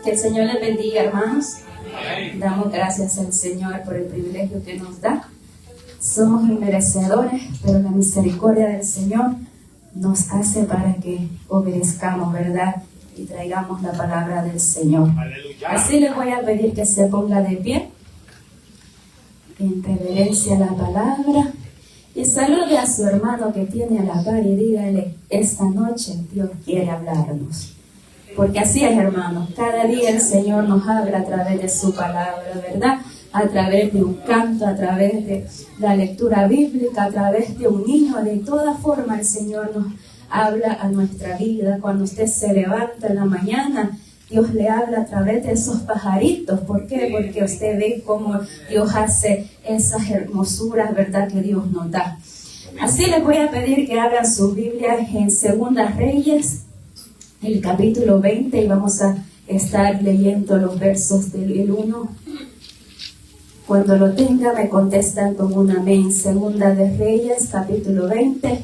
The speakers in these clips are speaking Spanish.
Que el Señor les bendiga, hermanos. Damos gracias al Señor por el privilegio que nos da. Somos inmerecedores, pero la misericordia del Señor nos hace para que obedezcamos, ¿verdad? Y traigamos la palabra del Señor. Aleluya. Así les voy a pedir que se ponga de pie, en reverencia a la palabra, y salude a su hermano que tiene a la par y dígale: esta noche Dios quiere hablarnos. Porque así es, hermanos, cada día el Señor nos habla a través de su palabra, ¿verdad? A través de un canto, a través de la lectura bíblica, a través de un niño. De toda forma el Señor nos habla a nuestra vida. Cuando usted se levanta en la mañana, Dios le habla a través de esos pajaritos. ¿Por qué? Porque usted ve cómo Dios hace esas hermosuras, ¿verdad?, que Dios nos da. Así les voy a pedir que abran sus Biblias en Segunda Reyes, el capítulo 20, y vamos a estar leyendo los versos del 1. Cuando lo tenga me contestan con un amén. Segunda de Reyes, capítulo 20,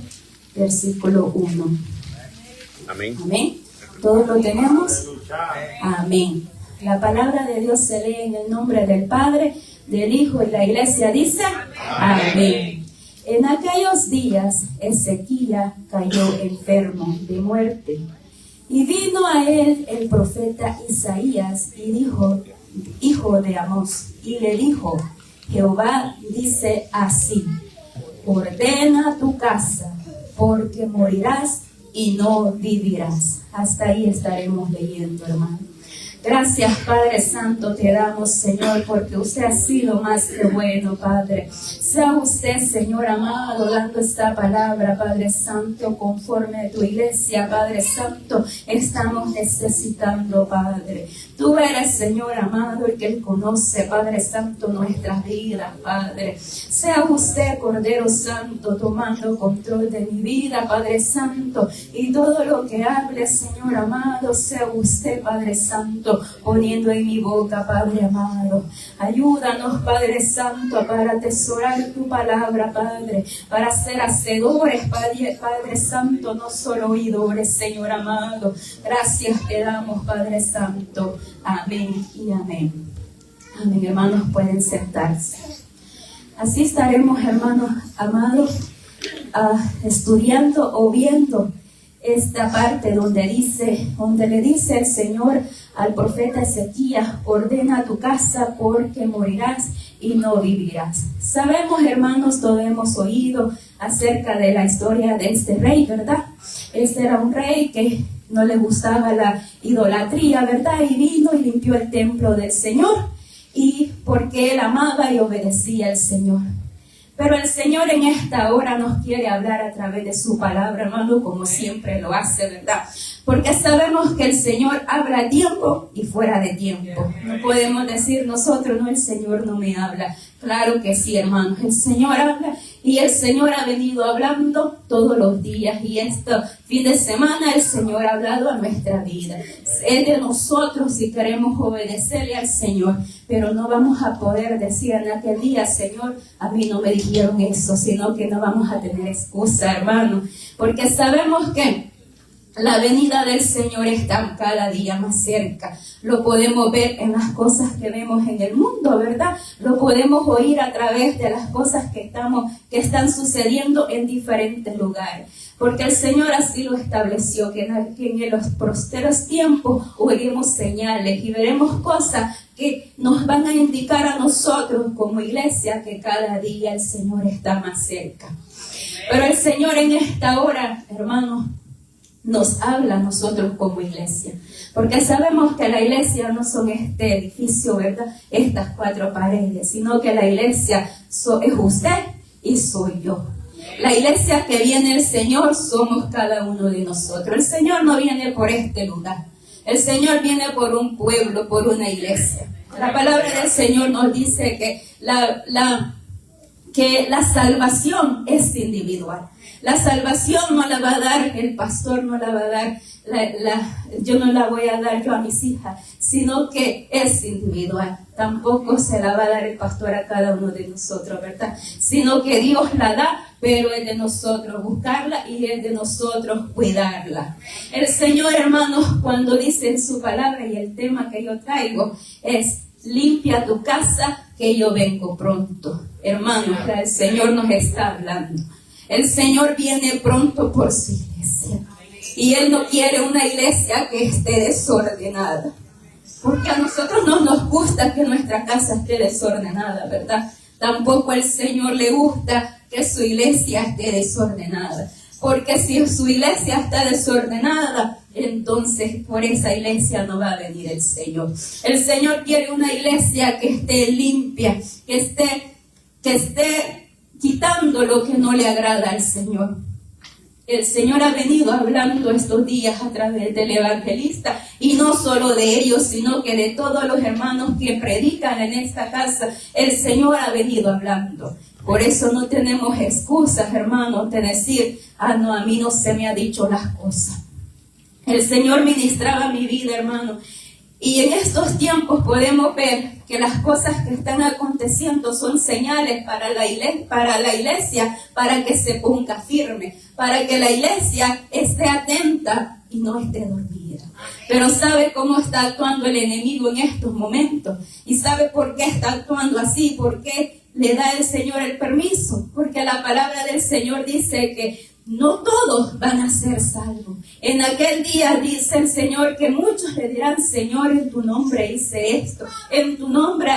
versículo 1. Amén. Amén. ¿Todos lo tenemos? Amén. La palabra de Dios se lee en el nombre del Padre, del Hijo, y la iglesia dice amén. En aquellos días Ezequías cayó enfermo de muerte. Y vino a él el profeta Isaías y dijo, hijo de Amós, y le dijo: Jehová dice así: ordena tu casa, porque morirás y no vivirás. Hasta ahí estaremos leyendo, hermano. Gracias, Padre Santo, te damos, Señor, porque usted ha sido más que bueno, Padre. Sea usted, Señor amado, dando esta palabra, Padre Santo, conforme a tu iglesia, Padre Santo, estamos necesitando, Padre. Tú eres, Señor amado, el que conoce, Padre Santo, nuestras vidas, Padre. Sea usted, Cordero Santo, tomando control de mi vida, Padre Santo, y todo lo que hable, Señor amado, sea usted, Padre Santo, poniendo en mi boca, Padre amado. Ayúdanos, Padre Santo, para atesorar tu palabra, Padre, para ser hacedores, Padre Santo, no solo oidores, Señor amado. Gracias te damos, Padre Santo. Amén y amén. Amén, hermanos, pueden sentarse. Así estaremos, hermanos amados, estudiando o viendo esta parte donde le dice el Señor al profeta Ezequías: ordena tu casa, porque morirás y no vivirás. Sabemos, hermanos, todos hemos oído acerca de la historia de este rey, ¿verdad? Este era un rey que no le gustaba la idolatría, ¿verdad? Y vino y limpió el templo del Señor, y porque él amaba y obedecía al Señor. Pero el Señor en esta hora nos quiere hablar a través de su palabra, hermano, como siempre lo hace, ¿verdad? Porque sabemos que el Señor habla a tiempo y fuera de tiempo. No podemos decir nosotros: no, el Señor no me habla. Claro que sí, hermanos, el Señor habla, y el Señor ha venido hablando todos los días, y este fin de semana el Señor ha hablado a nuestra vida. Es de nosotros si queremos obedecerle al Señor, pero no vamos a poder decir en aquel día: Señor, a mí no me dijeron eso, sino que no vamos a tener excusa, hermano, porque sabemos que la venida del Señor está cada día más cerca. Lo podemos ver en las cosas que vemos en el mundo, ¿verdad? Lo podemos oír a través de las cosas que están sucediendo en diferentes lugares. Porque el Señor así lo estableció, que en los posteros tiempos oiremos señales y veremos cosas que nos van a indicar a nosotros como iglesia que cada día el Señor está más cerca. Pero el Señor en esta hora, hermanos, nos habla a nosotros como iglesia, porque sabemos que la iglesia no son este edificio, ¿verdad?, estas 4 paredes, sino que la iglesia es usted y soy yo. La iglesia que viene el Señor somos cada uno de nosotros. El Señor no viene por este lugar, el Señor viene por un pueblo, por una iglesia. La palabra del Señor nos dice que la salvación es individual. La salvación no la va a dar el pastor, no la va a dar, yo no la voy a dar yo a mis hijas, sino que es individual. Tampoco se la va a dar el pastor a cada uno de nosotros, ¿verdad? Sino que Dios la da, pero es de nosotros buscarla y es de nosotros cuidarla. El Señor, hermanos, cuando dice en su palabra, y el tema que yo traigo es: limpia tu casa, que yo vengo pronto. Hermanos, el Señor nos está hablando. El Señor viene pronto por su iglesia. Y Él no quiere una iglesia que esté desordenada. Porque a nosotros no nos gusta que nuestra casa esté desordenada, ¿verdad? Tampoco al Señor le gusta que su iglesia esté desordenada. Porque si su iglesia está desordenada, entonces por esa iglesia no va a venir el Señor. El Señor quiere una iglesia que esté limpia, que esté quitando lo que no le agrada al Señor. El Señor ha venido hablando estos días a través del evangelista, y no solo de ellos, sino que de todos los hermanos que predican en esta casa. El Señor ha venido hablando. Por eso no tenemos excusas, hermanos, de decir: no, a mí no se me ha dicho las cosas. El Señor ministraba mi vida, hermano. Y en estos tiempos podemos ver que las cosas que están aconteciendo son señales para la iglesia, para que se ponga firme, para que la iglesia esté atenta y no esté dormida. Pero ¿sabe cómo está actuando el enemigo en estos momentos? ¿Y sabe por qué está actuando así? ¿Por qué le da el Señor el permiso? Porque la palabra del Señor dice que no todos van a ser salvos. En aquel día dice el Señor que muchos le dirán: Señor, en tu nombre hice esto, en tu nombre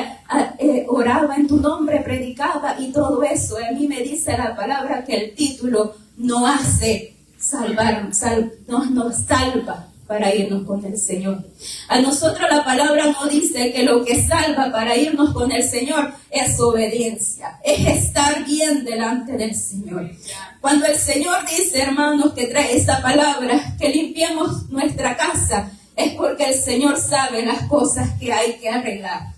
oraba, en tu nombre predicaba y todo eso. A mí me dice la palabra que el título no hace salvar, nos salva para irnos con el Señor. A nosotros la palabra no dice que lo que salva para irnos con el Señor es obediencia, es estar bien delante del Señor. Cuando el Señor dice, hermanos, que trae esa palabra, que limpiemos nuestra casa, es porque el Señor sabe las cosas que hay que arreglar.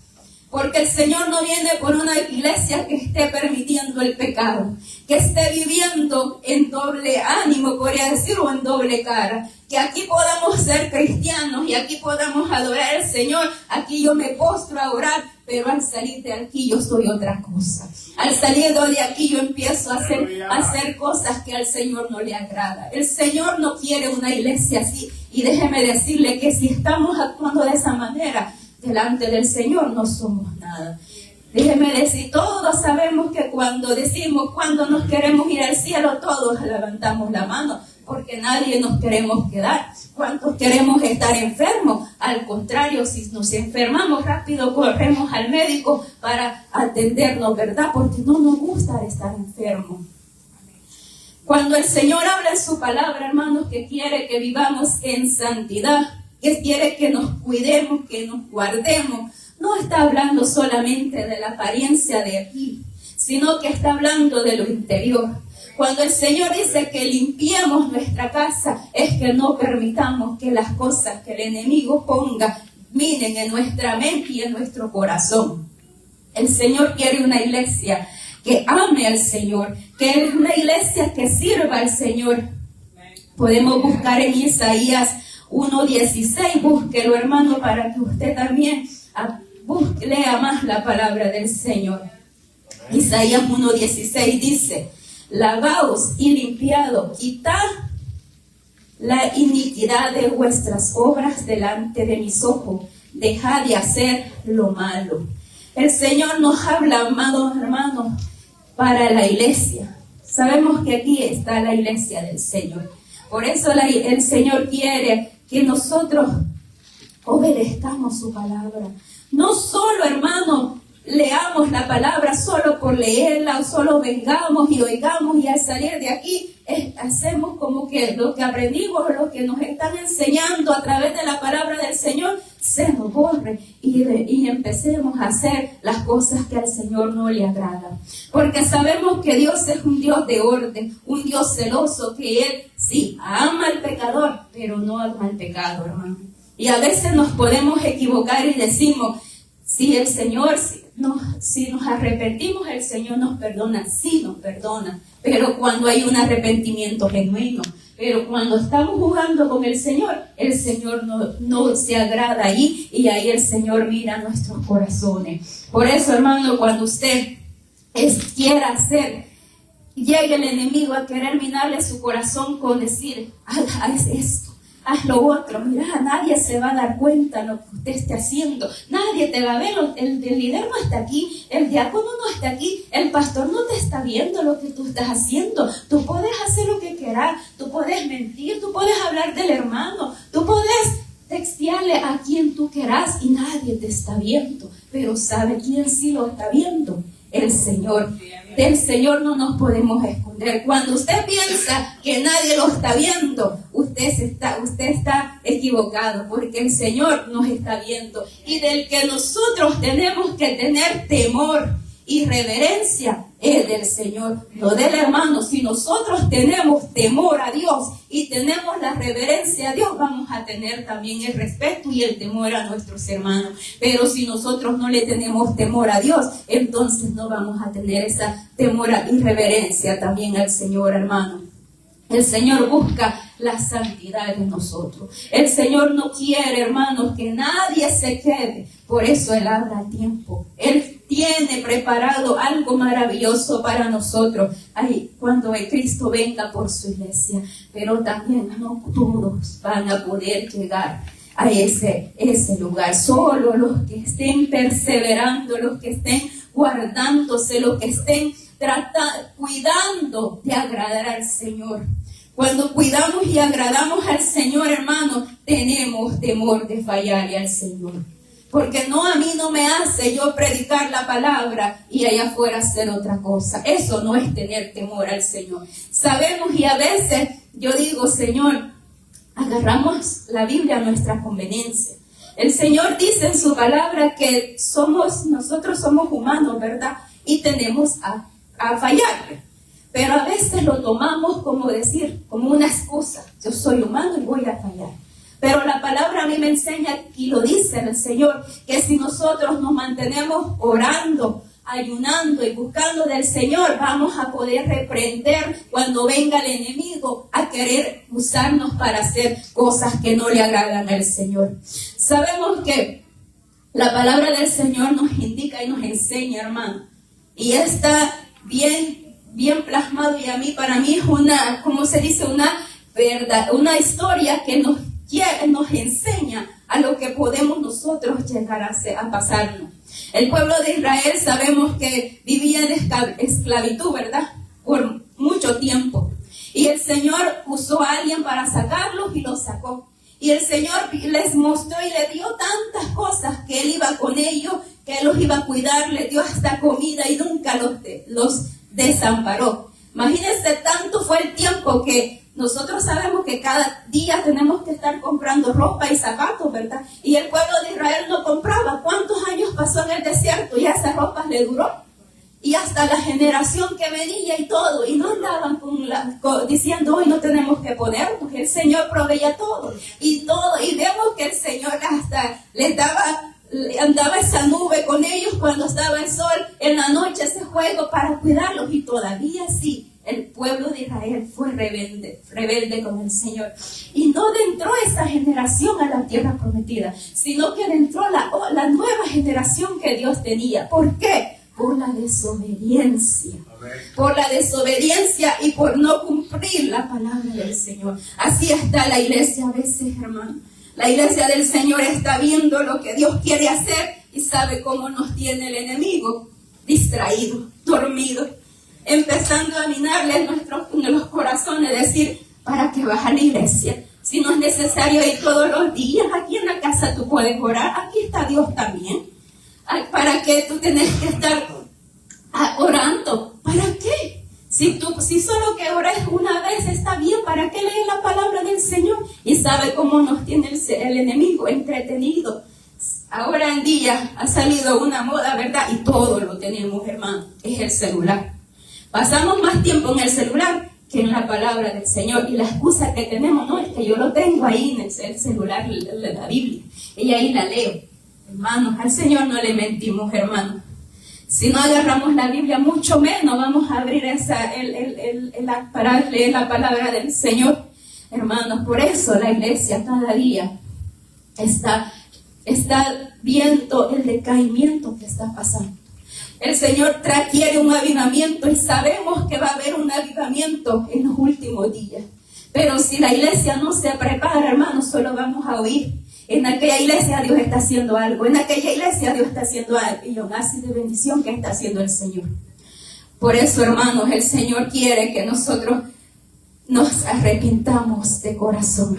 Porque el Señor no viene por una iglesia que esté permitiendo el pecado, que esté viviendo en doble ánimo, podría decir, o en doble cara. Que aquí podamos ser cristianos y aquí podamos adorar al Señor. Aquí yo me postro a orar, pero al salir de aquí yo soy otra cosa. Al salir de aquí yo empiezo a hacer cosas que al Señor no le agrada. El Señor no quiere una iglesia así. Y déjeme decirle que si estamos actuando de esa manera, delante del Señor no somos nada. Déjeme decir, todos sabemos que cuando nos queremos ir al cielo, todos levantamos la mano, porque nadie nos queremos quedar. ¿Cuántos queremos estar enfermos? Al contrario, si nos enfermamos rápido, corremos al médico para atendernos, ¿verdad? Porque no nos gusta estar enfermos. Cuando el Señor habla en su palabra, hermanos, que quiere que vivamos en santidad, que quiere que nos cuidemos, que nos guardemos, no está hablando solamente de la apariencia de aquí, sino que está hablando de lo interior. Cuando el Señor dice que limpiemos nuestra casa, es que no permitamos que las cosas que el enemigo ponga miren en nuestra mente y en nuestro corazón. El Señor quiere una iglesia que ame al Señor, que es una iglesia que sirva al Señor. Podemos buscar en Isaías 1:16, búsquelo, hermano, para que usted también lea más la palabra del Señor. Isaías 1:16 dice: lavaos y limpiados, quitad la iniquidad de vuestras obras delante de mis ojos, dejad de hacer lo malo. El Señor nos habla, amados hermanos, para la iglesia. Sabemos que aquí está la iglesia del Señor. Por eso el Señor quiere que nosotros obedezcamos su palabra. No solo, hermano, leamos la palabra solo por leerla, o solo vengamos y oigamos y al salir de aquí hacemos como que lo que aprendimos, lo que nos están enseñando a través de la palabra del Señor, se nos borre y empecemos a hacer las cosas que al Señor no le agradan. Porque sabemos que Dios es un Dios de orden, un Dios celoso, que Él sí ama al pecador, pero no ama al pecado, hermano. Y a veces nos podemos equivocar y decimos: Si el Señor, si nos arrepentimos, el Señor nos perdona, sí nos perdona, pero cuando hay un arrepentimiento genuino. Pero cuando estamos jugando con el Señor no se agrada ahí, y ahí el Señor mira nuestros corazones. Por eso, hermano, cuando usted quiera hacer, llegue el enemigo a querer minarle su corazón con decir, haz esto, haz lo otro, mira, nadie se va a dar cuenta de lo que usted esté haciendo, nadie te va a ver, el líder no está aquí, el diácono no está aquí, el pastor no te está viendo lo que tú estás haciendo. Tú puedes hacer lo que quieras, tú puedes mentir, tú puedes hablar del hermano, tú puedes textearle a quien tú quieras y nadie te está viendo, pero ¿sabe quién sí lo está viendo? El Señor. Del Señor no nos podemos esconder. Cuando usted piensa que nadie lo está viendo, usted está equivocado, porque el Señor nos está viendo, y del que nosotros tenemos que tener temor y reverencia es del Señor, no del hermano. Si nosotros tenemos temor a Dios y tenemos la reverencia a Dios, vamos a tener también el respeto y el temor a nuestros hermanos. Pero si nosotros no le tenemos temor a Dios, entonces no vamos a tener esa temor y reverencia también al Señor, hermano. El Señor busca la santidad de nosotros. El Señor no quiere, hermanos, que nadie se quede. Por eso Él habla a tiempo. Él tiene preparado algo maravilloso para nosotros cuando el Cristo venga por su iglesia. Pero también no todos van a poder llegar a ese lugar. Solo los que estén perseverando, los que estén guardándose, los que estén cuidando de agradar al Señor. Cuando cuidamos y agradamos al Señor, hermano, tenemos temor de fallarle al Señor. Porque a mí no me hace yo predicar la palabra y allá afuera hacer otra cosa. Eso no es tener temor al Señor. Sabemos, y a veces yo digo, Señor, agarramos la Biblia a nuestra conveniencia. El Señor dice en su palabra que nosotros somos humanos, ¿verdad? Y tenemos a fallarle. Pero a veces lo tomamos como una excusa. Yo soy humano y voy a fallar. Pero la palabra a mí me enseña, y lo dice el Señor, que si nosotros nos mantenemos orando, ayunando y buscando del Señor, vamos a poder reprender cuando venga el enemigo a querer usarnos para hacer cosas que no le agradan al Señor. Sabemos que la palabra del Señor nos indica y nos enseña, hermano, y está bien plasmado, y para mí es una verdad, una historia que nos enseña a lo que podemos nosotros llegar a pasarnos. El pueblo de Israel sabemos que vivía en esclavitud, ¿verdad? Por mucho tiempo. Y el Señor usó a alguien para sacarlos y los sacó. Y el Señor les mostró y le dio tantas cosas, que Él iba con ellos, que Él los iba a cuidar, les dio hasta comida y nunca los desamparó. Imagínense, tanto fue el tiempo que nosotros sabemos que cada día tenemos que estar comprando ropa y zapatos, ¿verdad? Y el pueblo de Israel no compraba. ¿Cuántos años pasó en el desierto y a esas ropas le duró? Y hasta la generación que venía y todo, y no andaban diciendo, hoy no tenemos que ponernos. El Señor proveía todo, y vemos que el Señor hasta andaba esa nube con ellos cuando estaba el sol, en la noche ese fuego para cuidarlos, y todavía sí. El pueblo de Israel fue rebelde con el Señor. Y no entró esa generación a la tierra prometida, sino que entró la nueva generación que Dios tenía. ¿Por qué? Por la desobediencia. Amén. Por la desobediencia y por no cumplir la palabra del Señor. Así está la iglesia a veces, hermano. La iglesia del Señor está viendo lo que Dios quiere hacer y sabe cómo nos tiene el enemigo: distraído, dormido, empezando a minarle en los corazones, decir, ¿para qué vas a la iglesia? Si no es necesario ir todos los días, aquí en la casa tú puedes orar, aquí está Dios también. ¿Para qué tú tienes que estar orando? ¿Para qué? Si solo que ores una vez está bien, ¿para qué leer la palabra del Señor? Y sabe cómo nos tiene el enemigo entretenido. Ahora en día ha salido una moda, ¿verdad? Y todo lo tenemos, hermano, es el celular. Pasamos más tiempo en el celular que en la palabra del Señor. Y la excusa que tenemos, no, es que yo lo tengo ahí en el celular, la Biblia, y ahí la leo. Hermanos, al Señor no le mentimos, hermanos. Si no agarramos la Biblia, mucho menos vamos a abrir para leer la palabra del Señor. Hermanos, por eso la iglesia cada día está viendo el decaimiento que está pasando. El Señor quiere un avivamiento y sabemos que va a haber un avivamiento en los últimos días. Pero si la iglesia no se prepara, hermanos, solo vamos a oír. En aquella iglesia Dios está haciendo algo. En aquella iglesia Dios está haciendo algo. Y yo así de bendición que está haciendo el Señor. Por eso, hermanos, el Señor quiere que nosotros nos arrepintamos de corazón.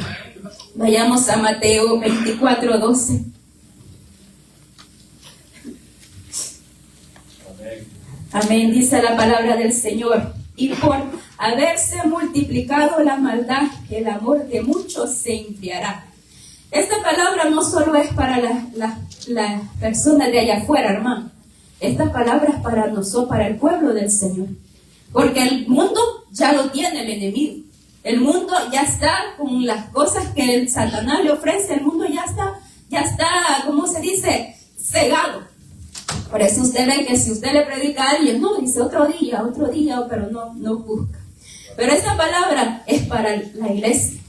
Vayamos a Mateo 24:12. Amén, dice la palabra del Señor. Y por haberse multiplicado la maldad, el amor de muchos se enfriará. Esta palabra no solo es para las personas de allá afuera, hermano. Esta palabra es para nosotros, para el pueblo del Señor. Porque el mundo ya lo tiene el enemigo. El mundo ya está con las cosas que el Satanás le ofrece. El mundo ya está, ¿cómo se dice? Cegado. Por eso usted ve que si usted le predica a alguien, no, dice otro día, pero no busca. Pero esta palabra es para la iglesia.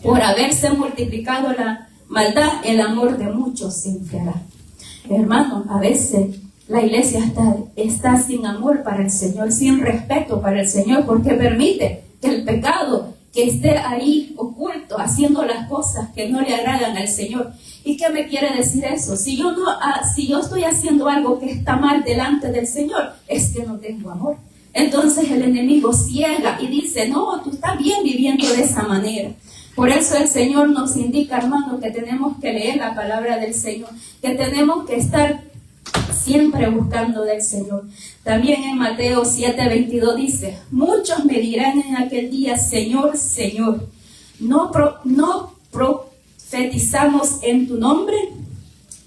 Por haberse multiplicado la maldad, el amor de muchos se enfriará. Hermano, a veces la iglesia está sin amor para el Señor, sin respeto para el Señor, porque permite que el pecado que esté ahí oculto, haciendo las cosas que no le agradan al Señor. ¿Y qué me quiere decir eso? Si yo estoy haciendo algo que está mal delante del Señor, es que no tengo amor. Entonces el enemigo ciega y dice, no, tú estás bien viviendo de esa manera. Por eso el Señor nos indica, hermanos, que tenemos que leer la palabra del Señor, que tenemos que estar siempre buscando del Señor. También en Mateo 7:22 dice, muchos me dirán en aquel día, Señor, Señor, ¿no profetizamos en tu nombre?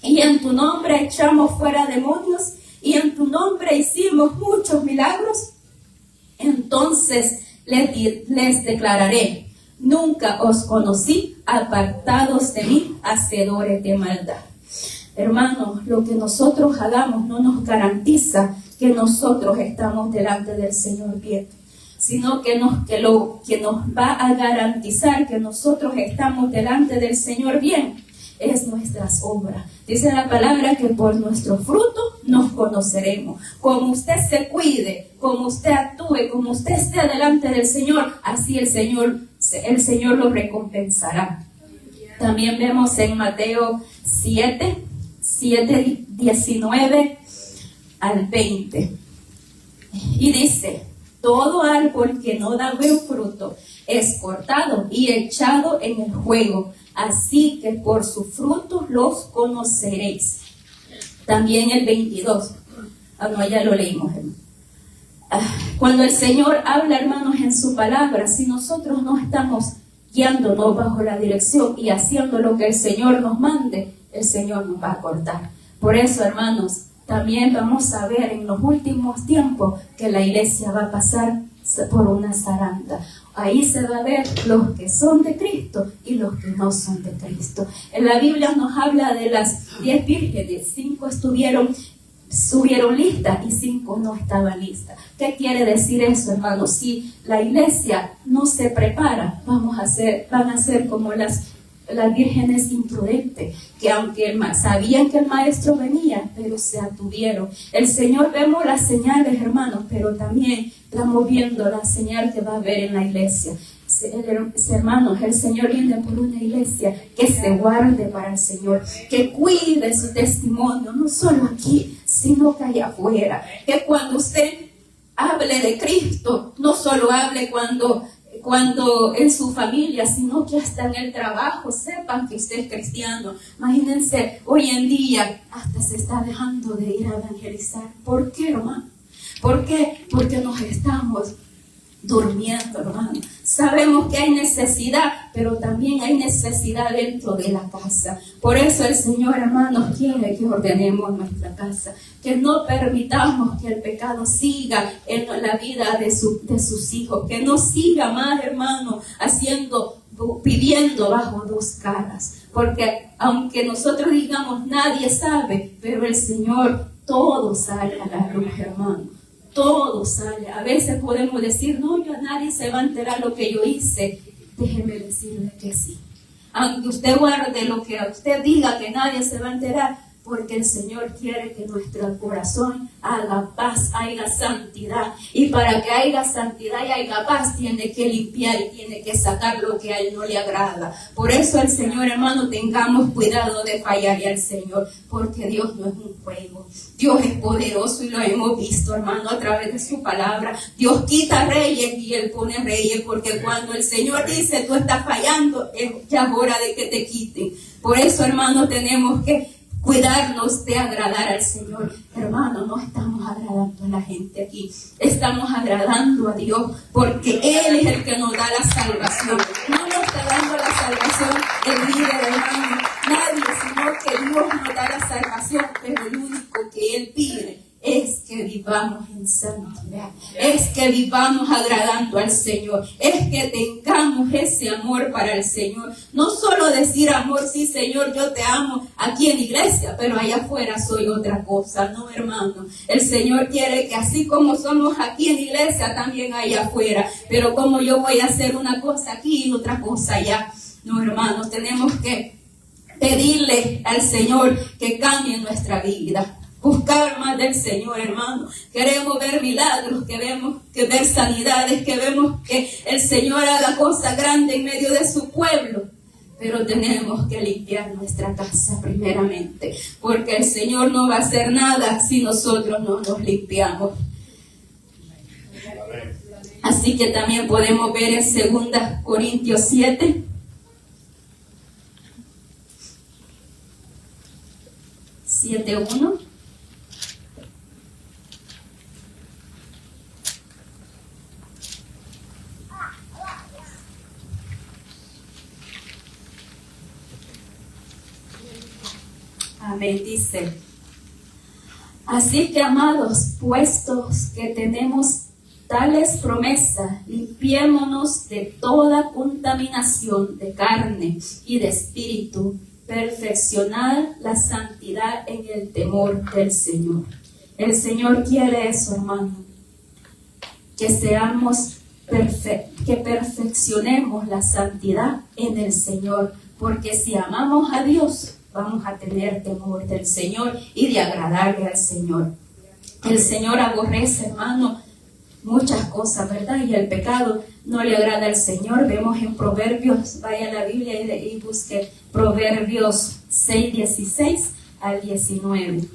Y en tu nombre echamos fuera demonios, y en tu nombre hicimos muchos milagros. Entonces les declararé, nunca os conocí, apartados de mí, hacedores de maldad. Hermanos, lo que nosotros hagamos no nos garantiza que nosotros estamos delante del Señor bien, sino que nos va a garantizar que nosotros estamos delante del Señor bien es nuestras obras. Dice la palabra que por nuestro fruto nos conoceremos. Como usted se cuide, como usted actúe, como usted esté delante del Señor, así el Señor lo recompensará. También vemos en Mateo 7:19 al 20. Y dice, todo árbol que no da buen fruto es cortado y echado en el fuego. Así que por su fruto los conoceréis. También el 22. No, ya lo leímos, hermano. Cuando el Señor habla, hermanos, en su palabra, si nosotros no estamos guiándonos bajo la dirección y haciendo lo que el Señor nos mande, el Señor nos va a cortar. Por eso, hermanos, también vamos a ver en los últimos tiempos que la iglesia va a pasar por una zaranda. Ahí se va a ver los que son de Cristo y los que no son de Cristo. En la Biblia nos habla de las 10 vírgenes, 5 estuvieron listas y 5 no estaban listas. ¿Qué quiere decir eso, hermanos? Si la iglesia no se prepara, van a ser como las vírgenes imprudentes, que aunque sabían que el maestro venía, pero se atuvieron. El Señor, vemos las señales, hermanos, pero también estamos viendo la señal que va a haber en la iglesia. Hermanos, el Señor viene por una iglesia que se guarde para el Señor, que cuide su testimonio, no solo aquí, sino que allá afuera. Que cuando usted hable de Cristo, no solo hable cuando en su familia, sino que hasta en el trabajo sepan que usted es cristiano. Imagínense, hoy en día hasta se está dejando de ir a evangelizar. ¿Por qué, hermano? ¿Por qué? Porque nos estamos durmiendo, hermano. Sabemos que hay necesidad, pero también hay necesidad dentro de la casa. Por eso el Señor, hermanos, quiere que ordenemos nuestra casa, que no permitamos que el pecado siga en la vida de sus hijos, que no siga más, hermano, haciendo pidiendo bajo dos caras. Porque aunque nosotros digamos nadie sabe, pero el Señor, todo sale a la luz, hermano. Todo sale. A veces podemos decir, no, nadie se va a enterar lo que yo hice. Déjeme decirle que sí. Aunque usted guarde lo que usted diga, que nadie se va a enterar, porque el Señor quiere que nuestro corazón haga paz, haya santidad. Y para que haya santidad y haya paz, tiene que limpiar y tiene que sacar lo que a Él no le agrada. Por eso el Señor, hermano, tengamos cuidado de fallarle al Señor, porque Dios no es un juego. Dios es poderoso y lo hemos visto, hermano, a través de su palabra. Dios quita reyes y Él pone reyes, porque cuando el Señor dice, tú estás fallando, ya es hora de que te quiten. Por eso, hermano, tenemos que cuidarnos de agradar al Señor. Hermano, no estamos agradando a la gente aquí. Estamos agradando a Dios, porque Él es el que nos da la salvación. No nos está dando la salvación el líder, hermano, nadie, sino que Dios nos da la salvación. Pero lo único que Él pide es que vivamos en santidad, es que vivamos agradando al Señor, es que tengamos ese amor para el Señor. No solo decir amor, sí Señor, yo te amo aquí en la iglesia, pero allá afuera soy otra cosa. No, hermano, el Señor quiere que así como somos aquí en la iglesia, también allá afuera. Pero como yo voy a hacer una cosa aquí y otra cosa allá. No, hermanos, tenemos que pedirle al Señor que cambie nuestra vida. Buscar más del Señor, hermano. Queremos ver milagros, queremos ver sanidades, queremos que el Señor haga cosas grandes en medio de su pueblo. Pero tenemos que limpiar nuestra casa primeramente, porque el Señor no va a hacer nada si nosotros no nos limpiamos. Así que también podemos ver en 2 Corintios 7. 7:1. Amén, dice: así que, amados, puestos que tenemos tales promesas, limpiémonos de toda contaminación de carne y de espíritu, perfeccionad la santidad en el temor del Señor. El Señor quiere eso, hermano, que seamos que perfeccionemos la santidad en el Señor, porque si amamos a Dios, vamos a tener temor del Señor y de agradarle al Señor. El Señor aborrece, hermano, muchas cosas, ¿verdad? Y el pecado no le agrada al Señor. Vemos en Proverbios, vaya a la Biblia y busque Proverbios 6:16 al 19.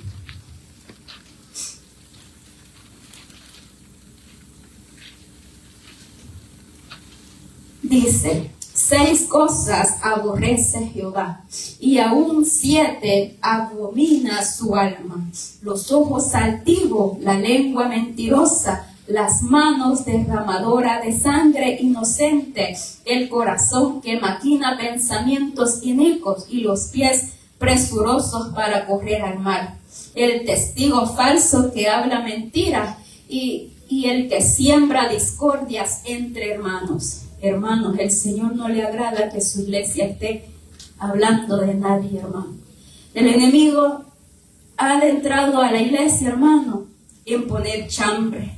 Dice: 6 cosas aborrece Jehová, y aún 7 abomina su alma: los ojos altivos, la lengua mentirosa, las manos derramadoras de sangre inocente, el corazón que maquina pensamientos inicuos y los pies presurosos para correr al mal, el testigo falso que habla mentiras y el que siembra discordias entre hermanos. Hermanos, el Señor no le agrada que su iglesia esté hablando de nadie, hermano. El enemigo ha adentrado a la iglesia, hermano, en poner chambre,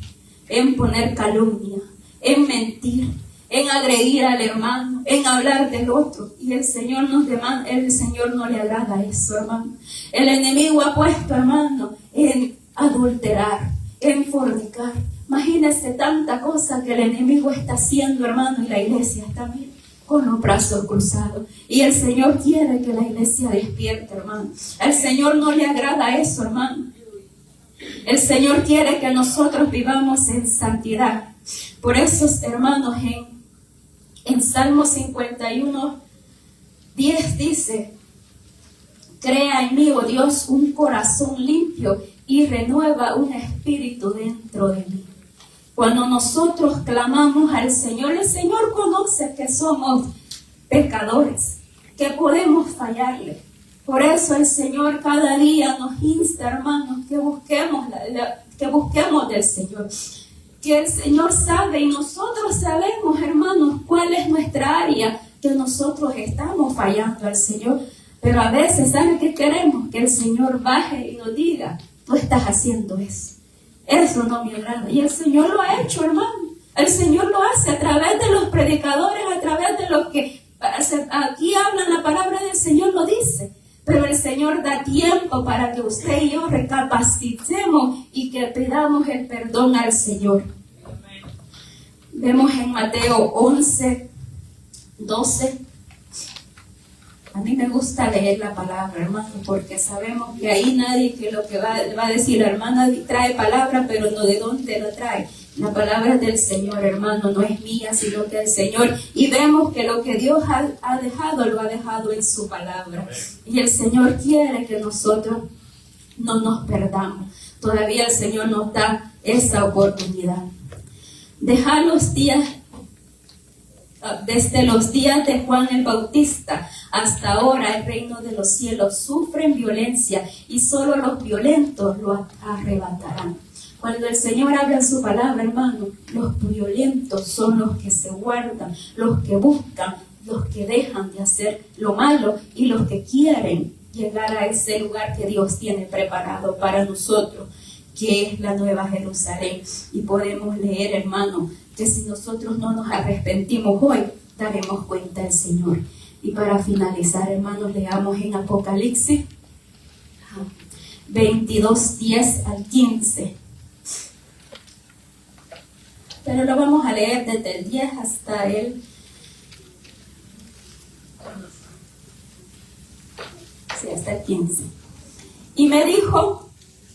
en poner calumnia, en mentir, en agredir al hermano, en hablar del otro. Y el Señor nos demanda, el Señor no le agrada eso, hermano. El enemigo ha puesto, hermano, en adulterar, en fornicar. Imagínense tanta cosa que el enemigo está haciendo, hermano, y la iglesia está bien, con los brazos cruzados. Y el Señor quiere que la iglesia despierte, hermano. El Señor no le agrada eso, hermano. El Señor quiere que nosotros vivamos en santidad. Por eso, hermanos, en Salmo 51:10 dice: crea en mí, oh Dios, un corazón limpio y renueva un espíritu dentro de mí. Cuando nosotros clamamos al Señor, el Señor conoce que somos pecadores, que podemos fallarle. Por eso el Señor cada día nos insta, hermanos, que busquemos del Señor. Que el Señor sabe y nosotros sabemos, hermanos, cuál es nuestra área que nosotros estamos fallando al Señor. Pero a veces, ¿sabe qué queremos? Que el Señor baje y nos diga, tú estás haciendo eso. Eso no me agrada. Y el Señor lo ha hecho, hermano. El Señor lo hace a través de los predicadores, a través de los que aquí hablan la palabra del Señor, lo dice. Pero el Señor da tiempo para que usted y yo recapacitemos y que pidamos el perdón al Señor. Vemos en Mateo 11, 12. A mí me gusta leer la palabra, hermano, porque sabemos que ahí nadie que lo que va a decir, la hermana trae palabra, pero no de dónde la trae. La palabra del Señor, hermano, no es mía, sino que del Señor. Y vemos que lo que Dios ha dejado, lo ha dejado en su palabra. Y el Señor quiere que nosotros no nos perdamos. Todavía el Señor nos da esa oportunidad. Dejar los días, desde los días de Juan el Bautista hasta ahora, el reino de los cielos sufren violencia y solo los violentos lo arrebatarán. Cuando el Señor habla en su palabra, hermano, los violentos son los que se guardan, los que buscan, los que dejan de hacer lo malo y los que quieren llegar a ese lugar que Dios tiene preparado para nosotros, que es la Nueva Jerusalén. Y podemos leer, hermano, que si nosotros no nos arrepentimos hoy, daremos cuenta al Señor. Y para finalizar, hermanos, leamos en Apocalipsis 22, 10 al 15. Pero lo vamos a leer desde el 10 hasta el 15. Y me dijo,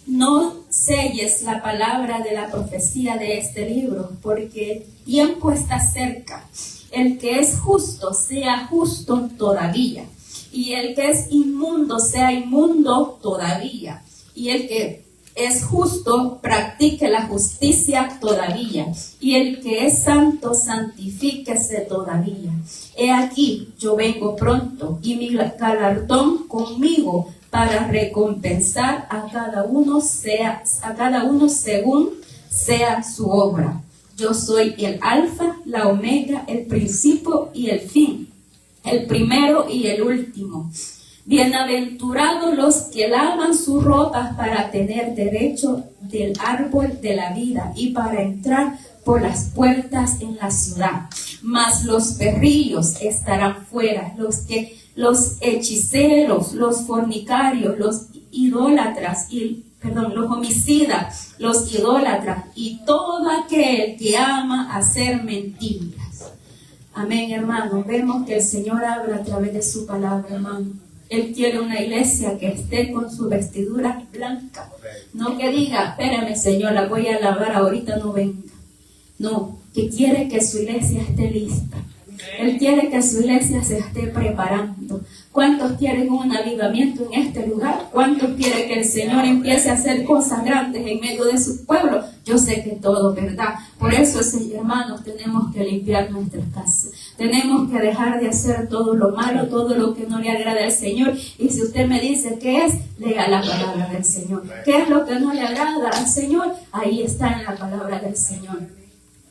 no selles la palabra de la profecía de este libro, porque el tiempo está cerca. El que es justo sea justo todavía, y el que es inmundo sea inmundo todavía, y el que es justo practique la justicia todavía, y el que es santo santifíquese todavía. He aquí, yo vengo pronto, y mi galardón conmigo, para recompensar a cada uno según sea su obra. Yo soy el alfa, la omega, el principio y el fin, el primero y el último. Bienaventurados los que lavan sus ropas para tener derecho del árbol de la vida y para entrar por las puertas en la ciudad. Mas los perrillos estarán fuera, los hechiceros, los fornicarios, los idólatras los homicidas, los idólatras y todo aquel que ama hacer mentiras. Amén, hermano. Vemos que el Señor habla a través de su palabra, hermano. Él quiere una iglesia que esté con su vestidura blanca. No que diga, espérame, Señor, la voy a lavar ahorita, no venga. No, que quiere que su iglesia esté lista. Él quiere que su iglesia se esté preparando. ¿Cuántos quieren un avivamiento en este lugar? ¿Cuántos quieren que el Señor empiece a hacer cosas grandes en medio de su pueblo? Yo sé que todo, ¿verdad? Por eso, hermanos, tenemos que limpiar nuestras casas. Tenemos que dejar de hacer todo lo malo, todo lo que no le agrada al Señor. Y si usted me dice qué es, lea la palabra del Señor. ¿Qué es lo que no le agrada al Señor? Ahí está en la palabra del Señor.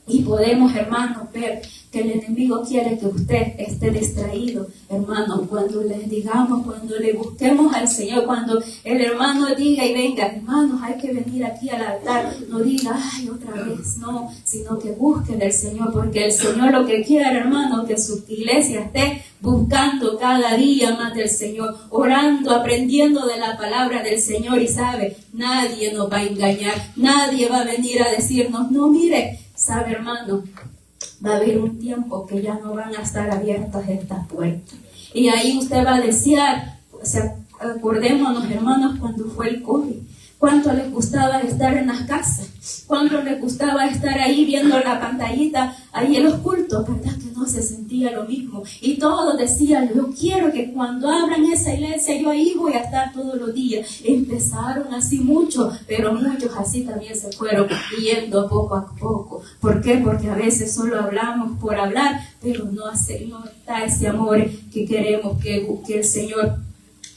Y podemos, hermanos, ver que el enemigo quiere que usted esté distraído, hermano, cuando les digamos, cuando le busquemos al Señor, cuando el hermano diga y venga, hermanos, hay que venir aquí al altar, no diga, ay, otra vez, no, sino que busquen al Señor, porque el Señor lo que quiere, hermano, que su iglesia esté buscando cada día más del Señor, orando, aprendiendo de la palabra del Señor, y sabe, nadie nos va a engañar, nadie va a venir a decirnos, no, mire, sabe, hermano, va a haber un tiempo que ya no van a estar abiertas estas puertas. Y ahí usted va a desear, acordémonos, hermanos, cuando fue el COVID. ¿Cuánto les gustaba estar en las casas? ¿Cuánto les gustaba estar ahí viendo la pantallita, ahí en los cultos? ¿Verdad que no se sentía lo mismo? Y todos decían, yo quiero que cuando abran esa iglesia, yo ahí voy a estar todos los días. Empezaron así muchos, pero muchos así también se fueron yendo poco a poco. ¿Por qué? Porque a veces solo hablamos por hablar, pero no está ese amor que queremos que el Señor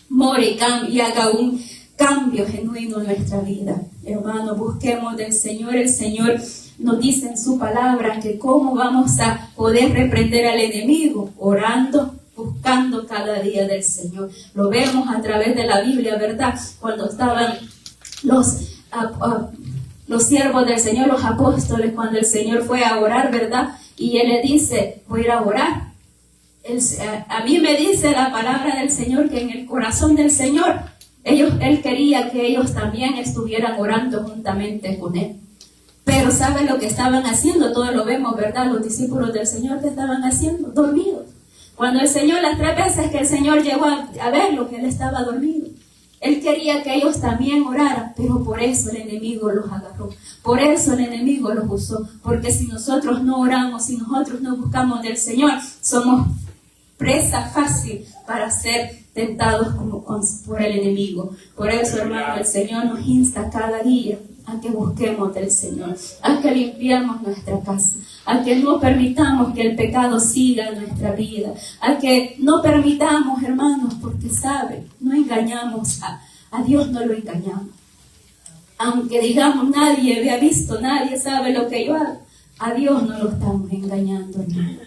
more y haga un cambio genuino en nuestra vida. Hermano, busquemos del Señor. El Señor nos dice en su palabra que cómo vamos a poder reprender al enemigo, orando, buscando cada día del Señor. Lo vemos a través de la Biblia, ¿verdad? Cuando estaban los siervos del Señor, los apóstoles, cuando el Señor fue a orar, ¿verdad? Y Él le dice, voy a ir a orar. A mí me dice la palabra del Señor que en el corazón del Señor, Él quería que ellos también estuvieran orando juntamente con Él. Pero ¿saben lo que estaban haciendo? Todos lo vemos, ¿verdad? Los discípulos del Señor, ¿qué estaban haciendo? Dormidos. Cuando el Señor, las 3 veces que el Señor llegó a verlo, que Él estaba dormido. Él quería que ellos también oraran, pero por eso el enemigo los agarró. Por eso el enemigo los usó. Porque si nosotros no oramos, si nosotros no buscamos del Señor, somos presa fácil para ser tentados por el enemigo. Por eso, hermano, el Señor nos insta cada día a que busquemos del Señor, a que limpiemos nuestra casa, a que no permitamos que el pecado siga en nuestra vida, a que no permitamos, hermanos, porque saben, no engañamos a Dios, no lo engañamos. Aunque digamos nadie me ha visto, nadie sabe lo que yo hago, a Dios no lo estamos engañando, hermano.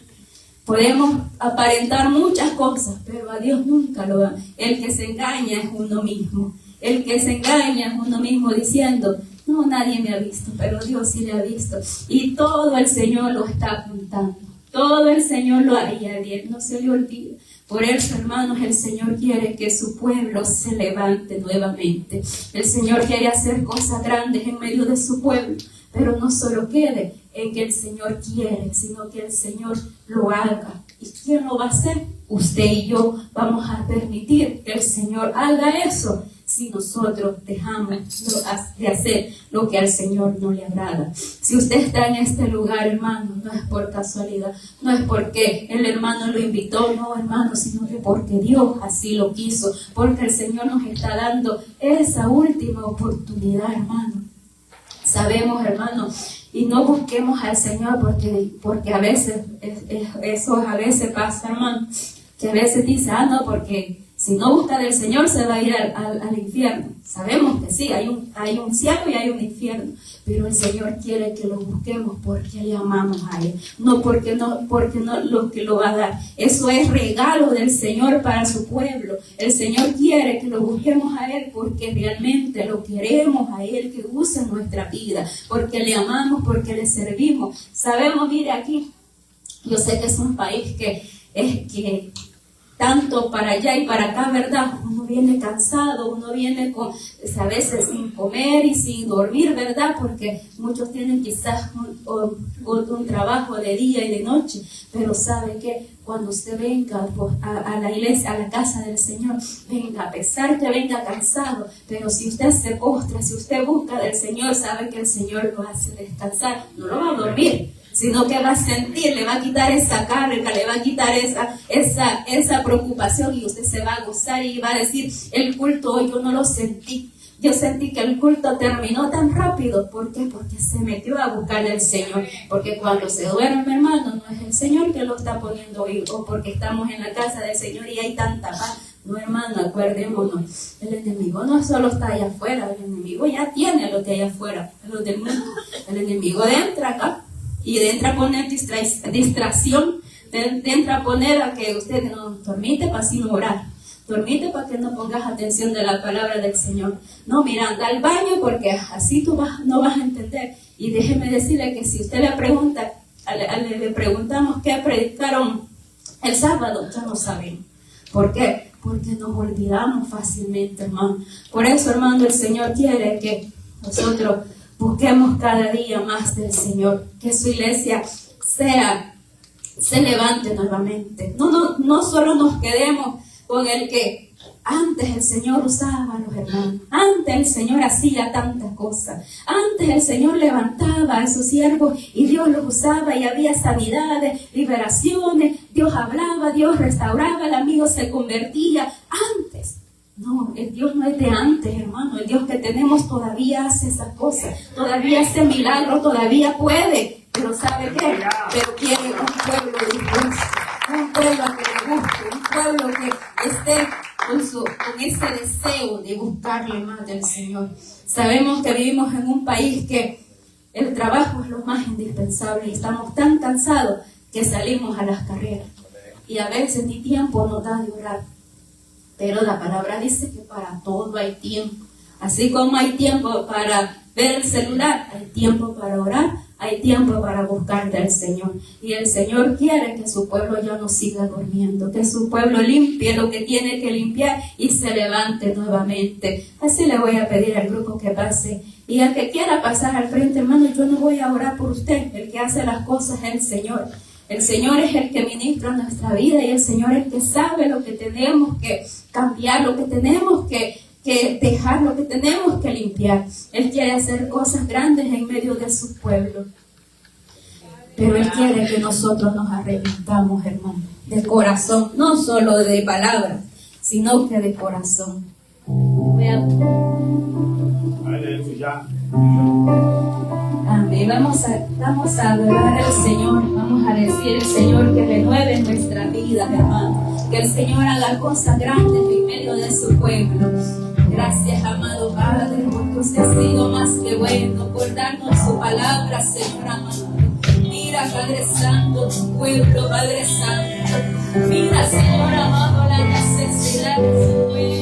Podemos aparentar muchas cosas, pero a Dios nunca lo va. El que se engaña es uno mismo. El que se engaña es uno mismo diciendo, no, nadie me ha visto, pero Dios sí le ha visto. Y todo el Señor lo está apuntando. Todo el Señor lo haría bien, no se le olvide. Por eso, hermanos, el Señor quiere que su pueblo se levante nuevamente. El Señor quiere hacer cosas grandes en medio de su pueblo. Pero no solo quede en que el Señor quiere, sino que el Señor lo haga. ¿Y quién lo va a hacer? Usted y yo vamos a permitir que el Señor haga eso si nosotros dejamos de hacer lo que al Señor no le agrada. Si usted está en este lugar, hermano, no es por casualidad, no es porque el hermano lo invitó, no, hermano, sino que porque Dios así lo quiso, porque el Señor nos está dando esa última oportunidad, hermano. Sabemos, hermano, y no busquemos al Señor porque a veces, eso a veces pasa, hermano, que a veces dice, no, porque si no busca del Señor se va a ir al infierno. Sabemos que sí, hay un cielo y hay un infierno, pero el Señor quiere que lo busquemos porque le amamos a Él, no porque no lo que lo va a dar. Eso es regalo del Señor para su pueblo. El Señor quiere que lo busquemos a Él porque realmente lo queremos a Él, que use nuestra vida, porque le amamos, porque le servimos. Sabemos, mire aquí, yo sé que es un país que tanto para allá y para acá, ¿verdad? Uno viene cansado, uno viene a veces sin comer y sin dormir, ¿verdad? Porque muchos tienen quizás un trabajo de día y de noche, pero ¿sabe qué? Cuando usted venga a la iglesia, a la casa del Señor, venga, a pesar que venga cansado, pero si usted se postra, si usted busca del Señor, sabe que el Señor lo hace descansar, no lo va a dormir, sino que va a sentir, le va a quitar esa carga, le va a quitar esa preocupación y usted se va a gozar y va a decir, el culto hoy yo no lo sentí. Yo sentí que el culto terminó tan rápido. ¿Por qué? Porque se metió a buscar al Señor. Porque cuando se duerme, hermano, no es el Señor que lo está poniendo hoy, o porque estamos en la casa del Señor y hay tanta paz. No, hermano, acuérdémonos, el enemigo no solo está allá afuera, el enemigo ya tiene lo que hay afuera, lo del mundo. El enemigo entra acá y entra a poner distracción, entra a poner a que usted no dormite para así no orar. Dormite para que no pongas atención de la palabra del Señor. No, mira, anda al baño porque así tú no vas a entender. Y déjeme decirle que si usted le pregunta, le preguntamos qué predicaron el sábado, ya no sabemos. ¿Por qué? Porque nos olvidamos fácilmente, hermano. Por eso, hermano, el Señor quiere que nosotros busquemos cada día más del Señor. Que su iglesia se levante nuevamente. No solo nos quedemos con el que antes el Señor usaba a los hermanos, antes el Señor hacía tantas cosas, antes el Señor levantaba a sus siervos y Dios los usaba y había sanidades, liberaciones, Dios hablaba, Dios restauraba, el amigo se convertía antes. No, el Dios no es de antes, hermano, el Dios que tenemos todavía hace esas cosas, todavía hace milagros, todavía puede, pero ¿sabe qué? Pero quiere un pueblo dispuesto. Un pueblo que le busque, un pueblo que esté con ese deseo de buscarle más del Señor. Sabemos que vivimos en un país que El trabajo es lo más indispensable y estamos tan cansados que salimos a las carreras. Y a veces ni tiempo nos da de orar. Pero la palabra dice que para todo hay tiempo. Así como hay tiempo para ver el celular, hay tiempo para orar, hay tiempo para buscar del Señor. Y el Señor quiere que su pueblo ya no siga durmiendo, que su pueblo limpie lo que tiene que limpiar y se levante nuevamente. Así le voy a pedir al grupo que pase. Y al que quiera pasar al frente, hermano, yo no voy a orar por usted. El que hace las cosas es el Señor. El Señor es el que ministra nuestra vida y el Señor es el que sabe lo que tenemos que cambiar, lo que tenemos que dejar, lo que tenemos que limpiar. Él quiere hacer cosas grandes en medio de su pueblo. Pero Él quiere que nosotros nos arrepintamos, hermano, de corazón, no solo de palabras, sino que de corazón. Aleluya. Amén. Vamos a adorar al Señor. Vamos a decir al Señor que renueve nuestra vida, hermano. Que el Señor haga cosas grandes en medio de su pueblo. Gracias, amado Padre, porque usted ha sido más que bueno, por darnos su palabra, Señor amado. Mira, Padre Santo, tu pueblo, Padre Santo. Mira, Señor amado, la necesidad de su pueblo.